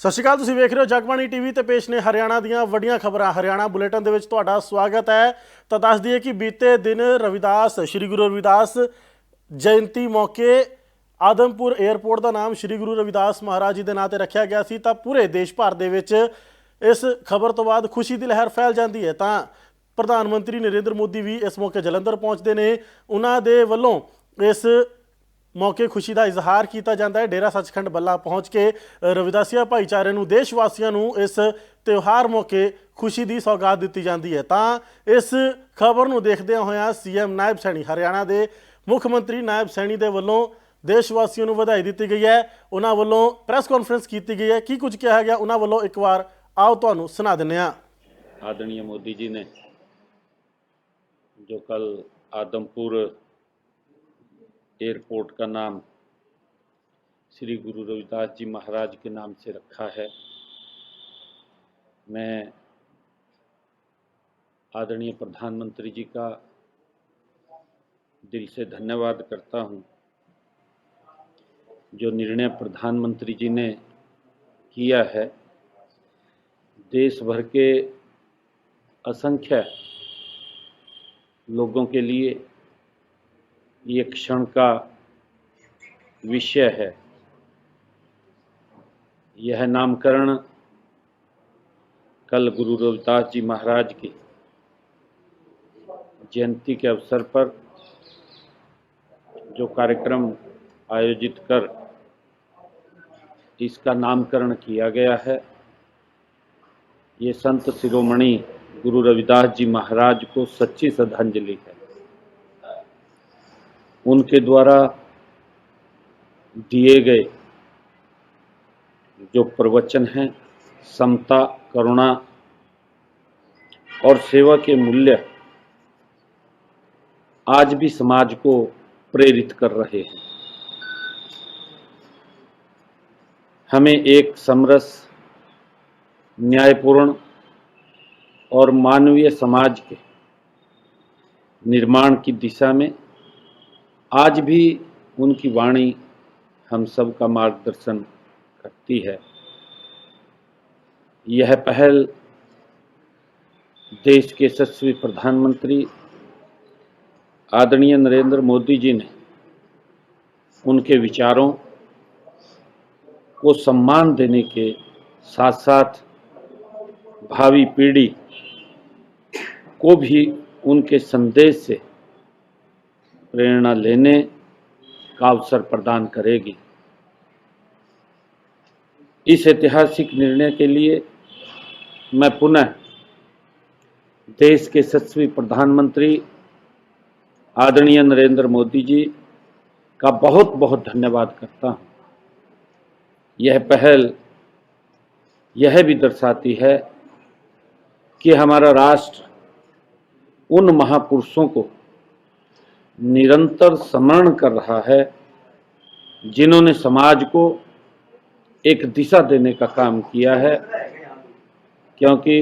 ਸਤਿ ਸ਼੍ਰੀ ਅਕਾਲ। ਤੁਸੀਂ ਵੇਖ ਰਹੇ ਹੋ ਜਗਬਾਣੀ ਟੀਵੀ ਤੇ ਪੇਸ਼ ਨੇ ਹਰਿਆਣਾ ਦੀਆਂ ਵੱਡੀਆਂ ਖਬਰਾਂ। ਹਰਿਆਣਾ ਬੁਲੇਟਿਨ ਦੇ ਵਿੱਚ ਤੁਹਾਡਾ ਸਵਾਗਤ ਹੈ। ਤਾਂ ਦੱਸ ਦਈਏ ਕਿ ਬੀਤੇ ਦਿਨ ਸ਼੍ਰੀ ਗੁਰੂ ਰਵਿਦਾਸ ਜयंती मौके आदमपुर एयरपोर्ट का नाम श्री गुरु रविदास महाराज जी के नाम से रखा गया सी। पूरे देश भर दे विच इस खबर तो बाद खुशी की लहर फैल जाती है। तो प्रधानमंत्री नरेंद्र मोदी भी इस मौके जलंधर पहुँचते हैं। उन्होंने वालों इस मौके खुशी का इजहार किया जाता है। डेरा सचखंड बल्ला पहुँच के रविदासिया भाईचारे नूं देशवासियों नूं इस त्यौहार मौके खुशी की सौगात दी जाती है। तो इस खबर नूं देखदे होया CM नायब सैनी हरियाणा के मुख मंत्री नायब सैनी के वलों देशवासियों नूं वधाई दी गई है। उन्होंने वलों प्रैस कॉन्फ्रेंस की गई है। की कुछ कहा गया उन्होंने वलों एक बार आओ तुहानूं सुना दिंदे हां। आदरणीय मोदी जी ने जो कल आदमपुर एयरपोर्ट का नाम श्री गुरु रविदास जी महाराज के नाम से रखा है, मैं आदरणीय प्रधानमंत्री जी का दिल से धन्यवाद करता हूं। जो निर्णय प्रधानमंत्री जी ने किया है, देश भर के असंख्य लोगों के लिए ये क्षण का विषय है। यह नामकरण कल गुरु रविदास जी महाराज की जयंती के अवसर पर जो कार्यक्रम आयोजित कर इसका नामकरण किया गया है, ये संत शिरोमणि गुरु रविदास जी महाराज को सच्ची श्रद्धांजलि है। उनके द्वारा दिए गए जो प्रवचन हैं, समता, करुणा और सेवा के मूल्य आज भी समाज को प्रेरित कर रहे हैं। हमें एक समरस, न्यायपूर्ण और मानवीय समाज के निर्माण की दिशा में आज भी उनकी वाणी हम सब का मार्गदर्शन करती है। यह पहल देश के यशस्वी प्रधानमंत्री आदरणीय नरेंद्र मोदी जी ने उनके विचारों को सम्मान देने के साथ साथ भावी पीढ़ी को भी उनके संदेश से प्रेरणा लेने का अवसर प्रदान करेगी। इस ऐतिहासिक निर्णय के लिए मैं पुनः देश के यशस्वी प्रधानमंत्री आदरणीय नरेंद्र मोदी जी का बहुत बहुत धन्यवाद करता हूं। यह पहल यह भी दर्शाती है कि हमारा राष्ट्र उन महापुरुषों को निरंतर स्मरण कर रहा है जिन्होंने समाज को एक दिशा देने का काम किया है। क्योंकि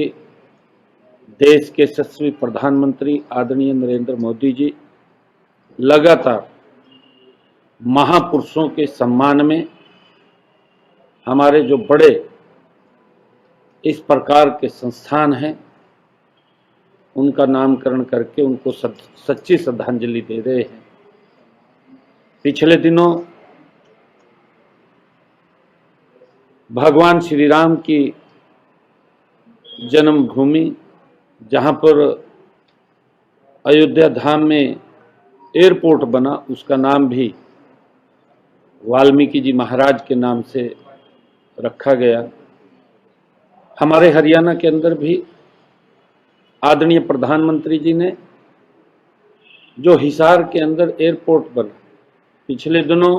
देश के यशस्वी प्रधानमंत्री आदरणीय नरेंद्र मोदी जी लगातार महापुरुषों के सम्मान में हमारे जो बड़े इस प्रकार के संस्थान हैं उनका नामकरण करके उनको सच्ची श्रद्धांजलि दे रहे हैं। पिछले दिनों भगवान श्री राम की जन्मभूमि, जहां पर अयोध्या धाम में एयरपोर्ट बना, उसका नाम भी वाल्मीकि जी महाराज के नाम से रखा गया। हमारे हरियाणा के अंदर भी आदरणीय प्रधानमंत्री जी ने जो हिसार के अंदर एयरपोर्ट बना, पिछले दिनों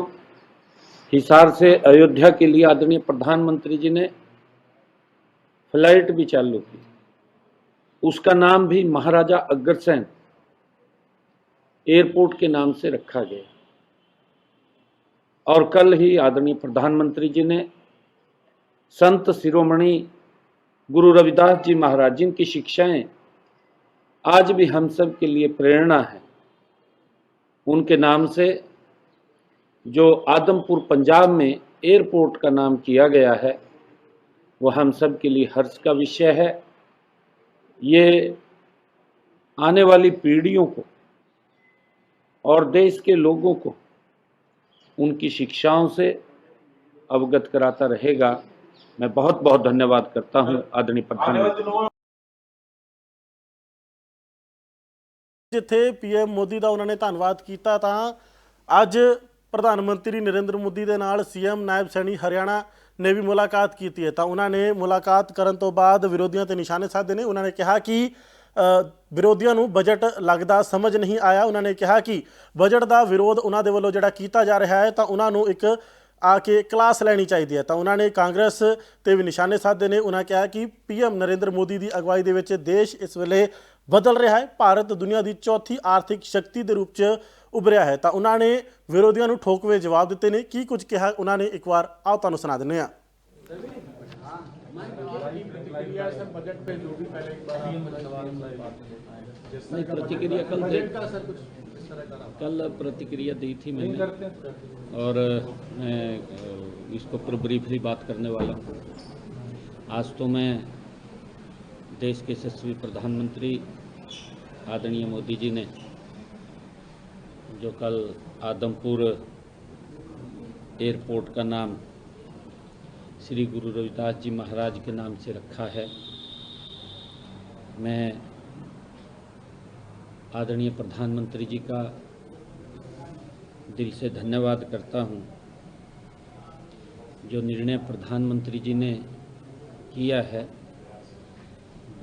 हिसार से अयोध्या के लिए आदरणीय प्रधानमंत्री जी ने फ्लाइट भी चालू की, उसका नाम भी महाराजा अग्रसेन एयरपोर्ट के नाम से रखा गया। और कल ही आदरणीय प्रधानमंत्री जी ने संत शिरोमणि गुरु रविदास जी महाराज जिनकी शिक्षाएं आज भी हम सब के लिए प्रेरणा है, उनके नाम से जो आदमपुर पंजाब में एयरपोर्ट का नाम किया गया है, वो हम सब के लिए हर्ष का विषय है। ये आने वाली पीढ़ियों को और देश के लोगों को उनकी शिक्षाओं से अवगत कराता रहेगा। मैं बहुत बहुत धन्यवाद करता हूं आदरणीय प्रधानमंत्री। ਜਿੱਥੇ ਪੀਐਮ ਮੋਦੀ ਦਾ ਉਹਨਾਂ ਨੇ ਧੰਨਵਾਦ ਕੀਤਾ, ਤਾਂ ਅੱਜ ਪ੍ਰਧਾਨ ਮੰਤਰੀ ਨਰਿੰਦਰ ਮੋਦੀ ਦੇ ਨਾਲ ਸੀਐਮ ਨਾਇਬ ਸੈਣੀ ਹਰਿਆਣਾ ਨੇ ਵੀ ਮੁਲਾਕਾਤ ਕੀਤੀ ਹੈ। ਤਾਂ ਉਹਨਾਂ ਨੇ ਮੁਲਾਕਾਤ ਕਰਨ ਤੋਂ ਬਾਅਦ ਵਿਰੋਧੀਆਂ ਤੇ ਨਿਸ਼ਾਨੇ ਸਾਧੇ ਨੇ। ਉਹਨਾਂ ਨੇ ਕਿਹਾ ਕਿ ਵਿਰੋਧੀਆਂ ਨੂੰ ਬਜਟ ਲੱਗਦਾ ਸਮਝ ਨਹੀਂ ਆਇਆ। ਉਹਨਾਂ ਨੇ ਕਿਹਾ ਕਿ ਬਜਟ ਦਾ ਵਿਰੋਧ ਉਹਨਾਂ ਦੇ ਵੱਲੋਂ ਜਿਹੜਾ ਕੀਤਾ ਜਾ ਰਿਹਾ ਹੈ, ਤਾਂ ਉਹਨਾਂ ਨੂੰ ਇੱਕ ਆ ਕੇ ਕਲਾਸ ਲੈਣੀ ਚਾਹੀਦੀ ਹੈ। ਤਾਂ ਉਹਨਾਂ ਨੇ ਕਾਂਗਰਸ ਤੇ ਵੀ ਨਿਸ਼ਾਨੇ ਸਾਧੇ ਨੇ। ਉਹਨਾਂ ਕਿਹਾ ਕਿ ਪੀਐਮ ਨਰਿੰਦਰ ਮੋਦੀ ਦੀ ਅਗਵਾਈ ਦੇ ਵਿੱਚ ਦੇਸ਼ ਇਸ ਵੇਲੇ ਬਦਲ ਰਿਹਾ ਹੈ। ਭਾਰਤ ਦੁਨੀਆ ਦੀ ਚੌਥੀ ਆਰਥਿਕ ਸ਼ਕਤੀ ਦੇ ਰੂਪ 'ਚ ਉਭਰਿਆ ਹੈ। ਤਾਂ ਉਹਨਾਂ ਨੇ ਵਿਰੋਧੀਆਂ ਨੂੰ ਠੋਕਵੇਂ ਜਵਾਬ ਦਿੱਤੇ ਨੇ। ਕੀ ਕੁਝ ਕਿਹਾ ਉਹਨਾਂ ਨੇ, ਇੱਕ ਵਾਰ ਆਓ ਤੁਹਾਨੂੰ ਸੁਣਾ ਦਿੰਦੇ ਹਾਂ। नहीं, प्रतिक्रिया कल प्रतिक्रिया दी थी मैंने, और मैं इसको पर ब्रीफली बात करने वाला हूँ। आज तो मैं देश के यशस्वी प्रधानमंत्री आदरणीय मोदी जी ने जो कल आदमपुर एयरपोर्ट का नाम श्री गुरु रविदास जी महाराज के नाम से रखा है, मैं आदरणीय प्रधानमंत्री जी का दिल से धन्यवाद करता हूं। जो निर्णय प्रधानमंत्री जी ने किया है,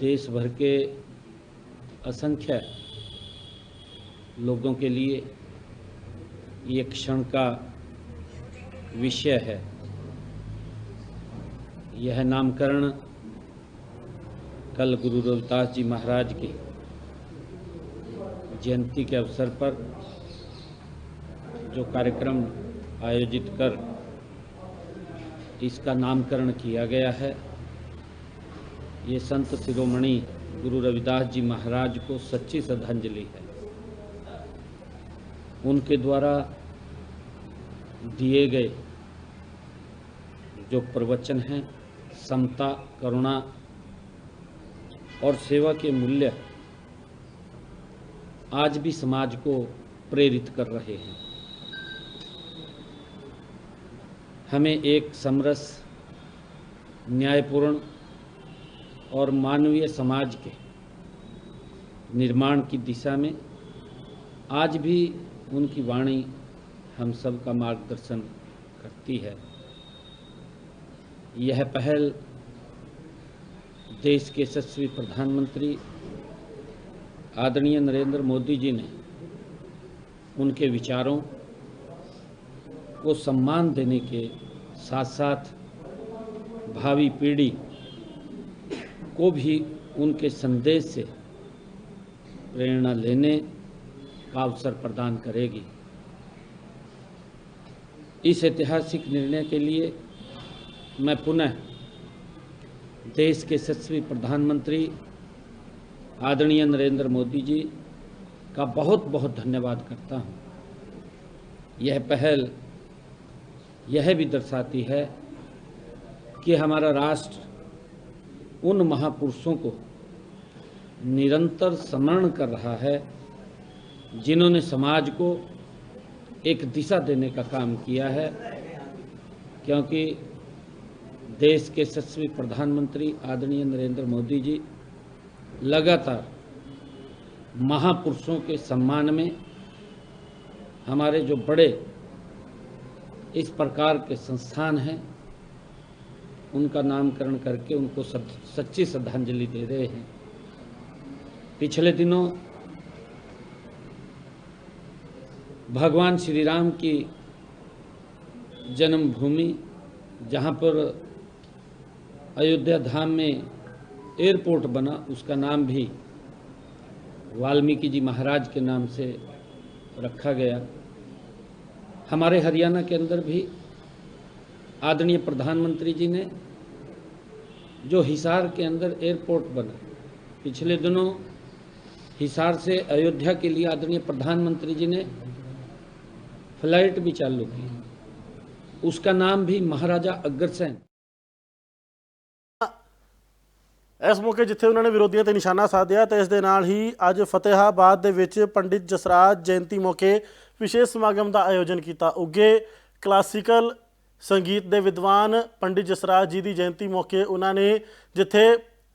देश भर के असंख्य लोगों के लिए ये क्षण का विषय है। यह नामकरण कल गुरु रविदास जी महाराज की जयंती के अवसर पर जो कार्यक्रम आयोजित कर इसका नामकरण किया गया है, ये संत शिरोमणि गुरु रविदास जी महाराज को सच्ची श्रद्धांजलि है। उनके द्वारा दिए गए जो प्रवचन हैं, समता, करुणा और सेवा के मूल्य आज भी समाज को प्रेरित कर रहे हैं। हमें एक समरस, न्यायपूर्ण और मानवीय समाज के निर्माण की दिशा में आज भी उनकी वाणी हम सब का मार्गदर्शन करती है। यह पहल देश के यशस्वी प्रधानमंत्री आदरणीय नरेंद्र मोदी जी ने उनके विचारों को सम्मान देने के साथ साथ भावी पीढ़ी को भी उनके संदेश से प्रेरणा लेने का अवसर प्रदान करेगी। इस ऐतिहासिक निर्णय के लिए मैं पुनः देश के यशस्वी प्रधानमंत्री आदरणीय नरेंद्र मोदी जी का बहुत बहुत धन्यवाद करता हूँ। यह पहल यह भी दर्शाती है कि हमारा राष्ट्र उन महापुरुषों को निरंतर स्मरण कर रहा है जिन्होंने समाज को एक दिशा देने का काम किया है। क्योंकि देश के यशस्वी प्रधानमंत्री आदरणीय नरेंद्र मोदी जी लगातार महापुरुषों के सम्मान में हमारे जो बड़े इस प्रकार के संस्थान हैं उनका नामकरण करके उनको सच्ची श्रद्धांजलि दे रहे हैं। पिछले दिनों भगवान श्री राम की जन्मभूमि, जहाँ पर अयोध्या धाम में एयरपोर्ट बना, उसका नाम भी वाल्मीकि जी महाराज के नाम से रखा गया। हमारे हरियाणा के अंदर भी आदरणीय प्रधानमंत्री जी ने जो हिसार के अंदर एयरपोर्ट बना, पिछले दिनों हिसार से अयोध्या के लिए आदरणीय प्रधानमंत्री जी ने फ्लाइट भी चालू की, उसका नाम भी महाराजा अग्रसेन ਇਸ ਮੌਕੇ ਜਿੱਥੇ ਉਹਨਾਂ ਨੇ ਵਿਰੋਧੀਆਂ ਤੇ ਨਿਸ਼ਾਨਾ ਸਾਧਿਆ ਤੇ ਇਸ ਦੇ ਨਾਲ ਹੀ ਅੱਜ ਫਤਿਹਾਬਾਦ ਦੇ ਵਿੱਚ ਪੰਡਿਤ ਜਸਰਾਜ ਜਯੰਤੀ ਮੌਕੇ ਵਿਸ਼ੇਸ਼ ਸਮਾਗਮ ਦਾ ਆਯੋਜਨ ਕੀਤਾ। ਉੱਘੇ ਕਲਾਸੀਕਲ ਸੰਗੀਤ ਦੇ ਵਿਦਵਾਨ ਪੰਡਿਤ ਜਸਰਾਜ ਜੀ ਦੀ ਜਯੰਤੀ ਮੌਕੇ ਉਹਨਾਂ ਨੇ ਜਿੱਥੇ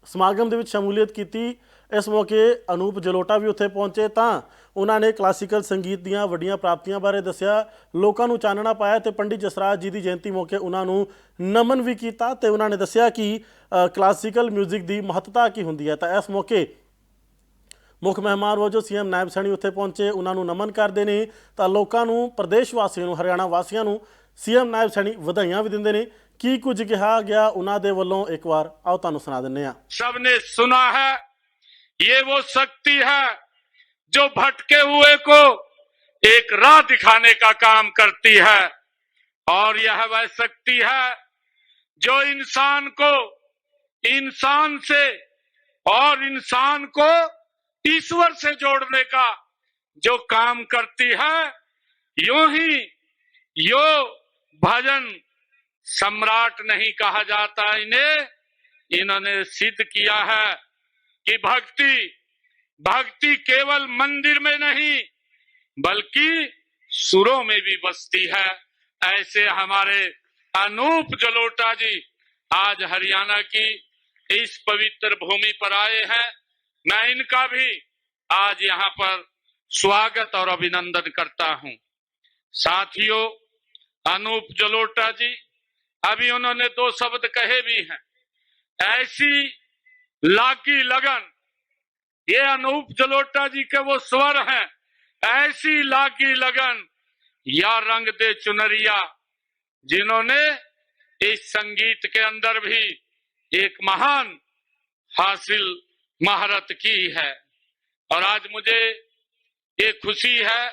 ਸਮਾਗਮ ਦੇ ਵਿੱਚ ਸ਼ਮੂਲੀਅਤ ਕੀਤੀ। ਇਸ ਮੌਕੇ ਅਨੂਪ ਜਲੋਟਾ ਵੀ ਉੱਥੇ ਪਹੁੰਚੇ ਤਾਂ ਉਹਨਾਂ ਨੇ ਕਲਾਸੀਕਲ ਸੰਗੀਤ ਦੀਆਂ ਵੱਡੀਆਂ ਪ੍ਰਾਪਤੀਆਂ ਬਾਰੇ ਦੱਸਿਆ, ਲੋਕਾਂ ਨੂੰ ਚਾਨਣਾ ਪਾਇਆ ਤੇ ਪੰਡਿਤ ਜਸਰਾਜ ਜੀ ਦੀ ਜਯੰਤੀ ਮੌਕੇ ਉਹਨਾਂ ਨੂੰ ਨਮਨ ਵੀ ਕੀਤਾ ਤੇ ਉਹਨਾਂ ਨੇ ਦੱਸਿਆ ਕਿ ਕਲਾਸੀਕਲ ਮਿਊਜ਼ਿਕ ਦੀ ਮਹੱਤਤਾ ਕੀ ਹੁੰਦੀ ਹੈ। ਤਾਂ ਇਸ ਮੌਕੇ ਮੁੱਖ ਮਹਿਮਾਨ ਵਜੋਂ ਸੀਐਮ ਨਾਇਬ ਸੈਣੀ ਉੱਥੇ ਪਹੁੰਚੇ, ਉਹਨਾਂ ਨੂੰ ਨਮਨ ਕਰਦੇ ਨੇ ਤਾਂ ਲੋਕਾਂ ਨੂੰ, ਪ੍ਰਦੇਸ਼ ਵਾਸੀਆਂ ਨੂੰ, ਹਰਿਆਣਾ ਵਾਸੀਆਂ ਨੂੰ ਸੀਐਮ ਨਾਇਬ ਸੈਣੀ ਵਧਾਈਆਂ ਵੀ ਦਿੰਦੇ ਨੇ। ਕੀ ਕੁਝ ਕਿਹਾ ਗਿਆ ਉਹਨਾਂ ਦੇ ਵੱਲੋਂ ਇੱਕ ਵਾਰ ਆਓ ਤੁਹਾਨੂੰ ਸੁਣਾ ਦਿੰਦੇ ਹਾਂ। सब ने सुना है, ये वो शक्ति है जो भटके हुए को एक राह दिखाने का काम करती है, और यह वह शक्ति है जो इंसान को इंसान से और इंसान को ईश्वर से जोड़ने का जो काम करती है। यूं ही यो भजन सम्राट नहीं कहा जाता इन्हें, इन्होंने सिद्ध किया है कि भक्ति केवल मंदिर में नहीं बल्कि सुरों में भी बसती है। ऐसे हमारे अनूप जलोटा जी आज हरियाणा की इस पवित्र भूमि पर आए हैं। मैं इनका भी आज यहाँ पर स्वागत और अभिनंदन करता हूँ। साथियों, अनूप जलोटा जी अभी उन्होंने 2 शब्द कहे भी हैं, ऐसी लागी लगन, ये अनूप जलोटा जी के वो स्वर हैं, ऐसी लागी लगन या रंग दे चुनरिया, जिन्होंने इस संगीत के अंदर भी एक महान हासिल महारत की है। और आज मुझे ये खुशी है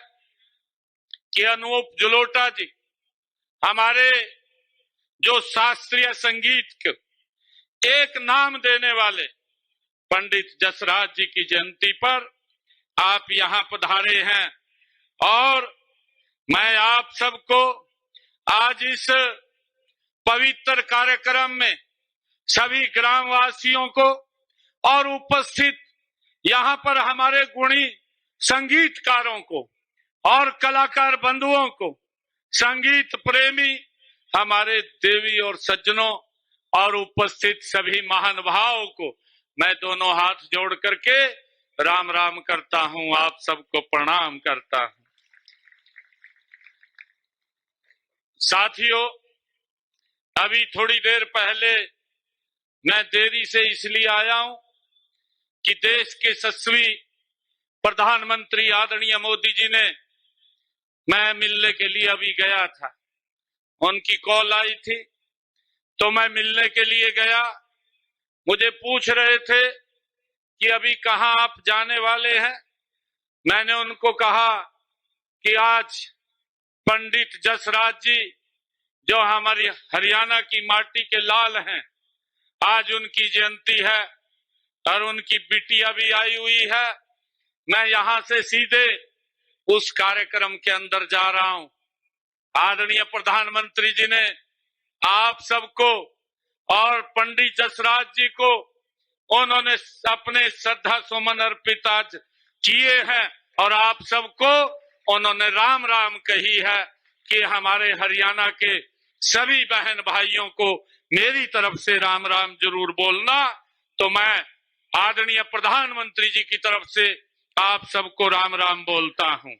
कि अनूप जलोटा जी हमारे जो शास्त्रीय संगीत के एक नाम देने वाले पंडित जसराज जी की जयंती पर आप यहाँ पधारे हैं। और मैं आप सबको आज इस पवित्र कार्यक्रम में सभी ग्रामवासियों को और उपस्थित यहाँ पर हमारे गुणी संगीतकारों को और कलाकार बंधुओं को, संगीत प्रेमी हमारे देवी और सज्जनों और उपस्थित सभी महानुभावों को मैं दोनों हाथ जोड़ करके राम राम करता हूं, आप सबको प्रणाम करता हूं। साथियों, अभी थोड़ी देर पहले मैं देरी से इसलिए आया हूं कि देश के यशस्वी प्रधानमंत्री आदरणीय मोदी जी ने, मैं मिलने के लिए अभी गया था, उनकी कॉल आई थी तो मैं मिलने के लिए गया। मुझे पूछ रहे थे कि अभी कहां आप जाने वाले हैं। मैंने उनको कहा कि आज पंडित जसराज जी जो हमारी हरियाणा की माटी के लाल हैं, आज उनकी जयंती है और उनकी बिटिया भी आई हुई है। मैं यहां से सीधे उस कार्यक्रम के अंदर जा रहा हूं। आदरणीय प्रधानमंत्री जी ने आप सबको और पंडित जसराज जी को उन्होंने अपने श्रद्धा सुमन अर्पित आज किए हैं और आप सबको उन्होंने राम राम कही है कि हमारे हरियाणा के सभी बहन भाइयों को मेरी तरफ से राम राम जरूर बोलना। तो मैं आदरणीय प्रधानमंत्री जी की तरफ से आप सबको राम राम बोलता हूं।